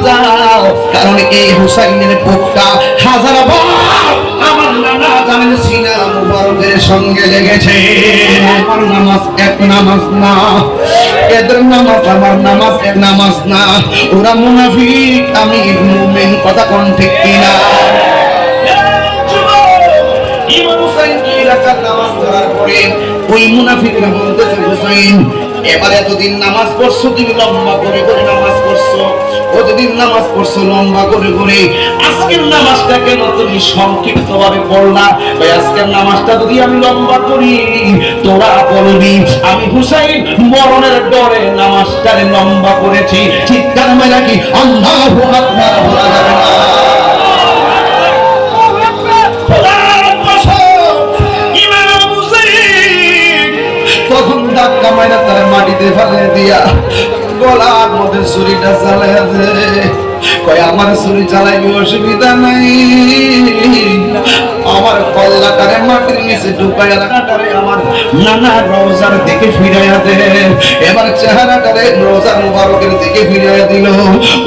যাও, কারণ এই হুসাইনের বুকটা হাজার বার আমার নানা জানেন সিনা মুবারকের সঙ্গে লেগেছে। আমার নামাজ এক নামাজ না, এদের নামাজ আমার নামাজ এক নামাজ না। ওরা মুনাফিক, আমি মুমিন, কথা কোন ঠিক কিনা? ইমাম হুসাইন কি রাকাত নামাজ পড়ার পরে ওই মুনাফিকরা বলতেছে, হুসাইন এবার এতদিন নামাজ পড়ছো, তুমি লম্বা করে করে নামাজ পড়ছো, কতদিন নামাজ পড়ছো লম্বা করে করে, আজকের নামাজটা কেন তুমি সংক্ষিপ্ত ভাবে পড়লা? ভাই আজকের নামাজটা যদি আমি লম্বা করি তোরা বলবি আমি হুসাইন মরণের ডরে নামাজটারে লম্বা করেছি। ঠিক তার মানে কি আল্লাহু আকবার বলা যাবে না? তখন ধাক্কা মাইরা তার মাটিতে ফেলে দিয়া গলার মধ্যে ছুরিটা চালাইয়া দেয়। কয় আমার ছুরি চালাইবি অসুবিধা নাই, আমার কল্লাটারে মাটির নিচে ঢুকাইয়া রাখাটারে আমার নানা রওজার দিকে ফিরাইয়া দে। এবার চেহারাটারে রওজা মুবারকের দিকে ফিরাইয়া দিল।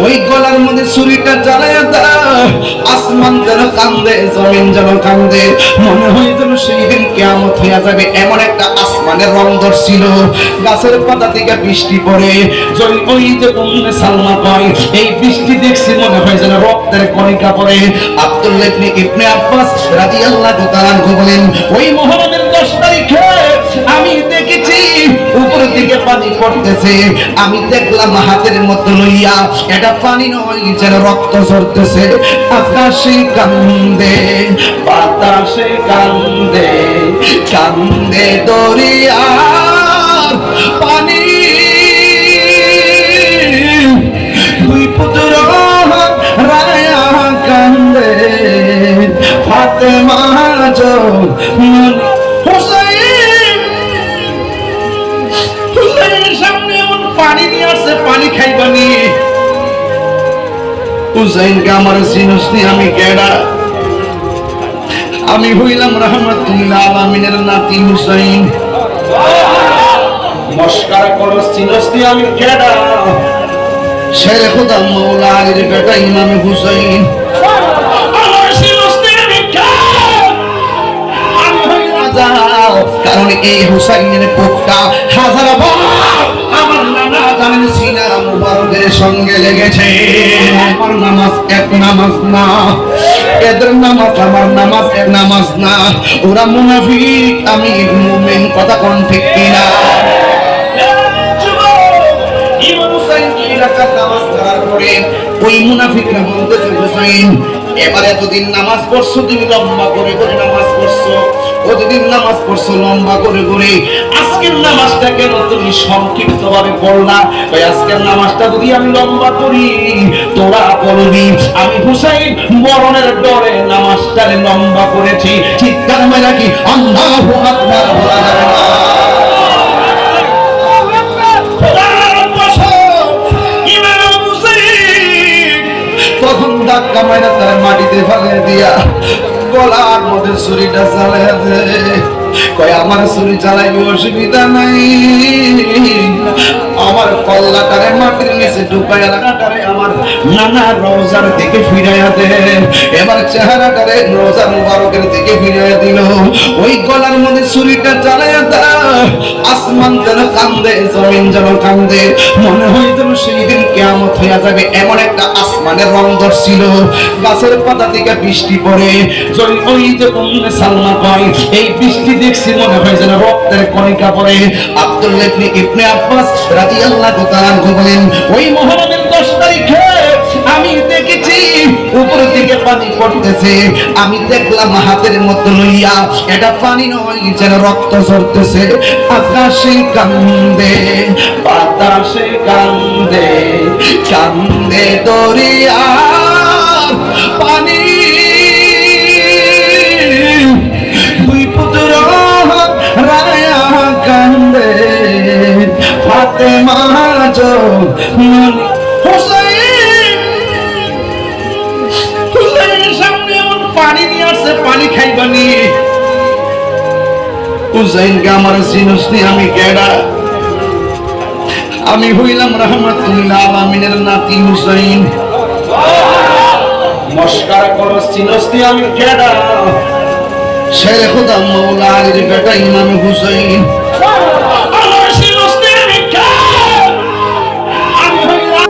ওই গলার মধ্যে ছুরিটা চালাইয়া দেয়। আসমান যেন কান্দে, জমিন যেন কান্দে, মনে হয় যেন সেই দিন কিয়ামত হইয়া যাবে, এমন একটা আসমানের রং ধরছিল। গাছের পাতা থেকে বৃষ্টি পড়ে, ওই যে উম্মে সালমা কয় এই বৃষ্টি দেখছি মনে হয় যেন রক্তের কণিকা পড়ে। আব্দুল্লাহ ইবনে আব্বাস রাদিয়াল্লাহু তাআলা বলেন ওই মুহররমের 10 তারিখে আমি দেখেছি উপর থেকে পানি পড়তেছে, আমি দেখলাম হাতের মধ্যে লইয়া, এটা পানি নয় যেন রক্ত ঝরতেছে। আকাশে কান্দে, বাতাসে কান্দে, কান্দে দরিয়ার পানি, দুই পুত্র রায়া কান্দে, ফাতেমা হুসাইন, হুসাইনের সামনে এমন পানি নিয়ে আসছে, পানি খাইবানি। হুসাইনকে আমার চিনসনি, আমি কেডা? আমি হইলাম রাহমাতুল্লাহ আলামিনের নাতি হুসাইন। মস্কারা করো, চিনসনি আমি কেডা? শেরে খুদা মাওলা আলীর বেটা ইমাম হুসাইন। কারণ এই হুসাইনের বুকটা হাজার বার আমার নানা জানেন সিনা মুবারকের সঙ্গে লেগেছে। আমার নামাজ এক নামাজ না, এদের নামাজ আমার নামাজ এক নামাজ না। ওরা মুনাফিক, আমি মুমিন, কথা কোন ঠিক কিনা? ইমাম হুসাইন কি রাকাত নামাজ পড়ার পরে ওই মুনাফিকরা বলতেছে, হুসাইন এবার এতদিন নামাজ পড়ছো, তুমি লম্বা করে করে নামাজ পড়ছো, কতদিন নামাজ পড়ছো লম্বা করে করে, আজকের নামাজটা কেন তুমি সংক্ষিপ্ত ভাবে পড়লা? ভাই আজকের নামাজটা যদি আমি লম্বা করি তোরা বলবি আমি হুসাইন মরণের ডরে নামাজটারে লম্বা করেছি। ঠিক তার মানে কি আল্লাহু আকবার বলা যাবে না? তখন ধাক্কা মাইরা তার মাটিতে ফেলে দিয়া গলার মধ্যে ছুরিটা চালাইয়া দেয়। কয় আমার ছুরি চালাইবি অসুবিধা নাই, আমার কল্লাটারে মাটির নিচে ঢুকাইয়া রাখাটারে আমার নানা রওজার দিকে ফিরাইয়া দে। এবার চেহারাটারে রওজা মুবারকের দিকে ফিরাইয়া দিল। ওই গলার মধ্যে ছুরিটা চালাইয়া দেয়। আসমান যেন কান্দে, জমিন যেন কান্দে, মনে হয় যেন সেই দিন কিয়ামত হইয়া যাবে, এমন একটা আসমানের রং ধরছিল। গাছের পাতা থেকে বৃষ্টি পড়ে, ওই যে উম্মে সালমা কয় এই বৃষ্টি দেখছি মনে হয় যেন রক্তের কণিকা পড়ে। আব্দুল্লাহ ইবনে আব্বাস রাদিয়াল্লাহু তাআলা বলেন ওই মুহররমের 10 তারিখে আমি দেখেছি উপর থেকে পানি পড়তেছে, আমি দেখলাম হাতের মধ্যে লইয়া, এটা পানি নয় যেন রক্ত ঝরতেছে। আকাশে কান্দে, বাতাসে কান্দে, কান্দে দরিয়ার পানি, দুই পুত্র রায়া কান্দে, ফাতেমা হুসাইন, হুসাইনের সামনে এমন পানি নিয়ে আসছে, পানি খাইবানি। হুসাইনকে আমার চিনসনি, আমি কেডা? আমি হইলাম রাহমাতুল্লাহ আলামিনের নাতি হুসাইন। নমস্কার করস চিনস্তি আমি কেডা শেরে খোদা মাওলা আলীর বেটা ইমাম হুসাইন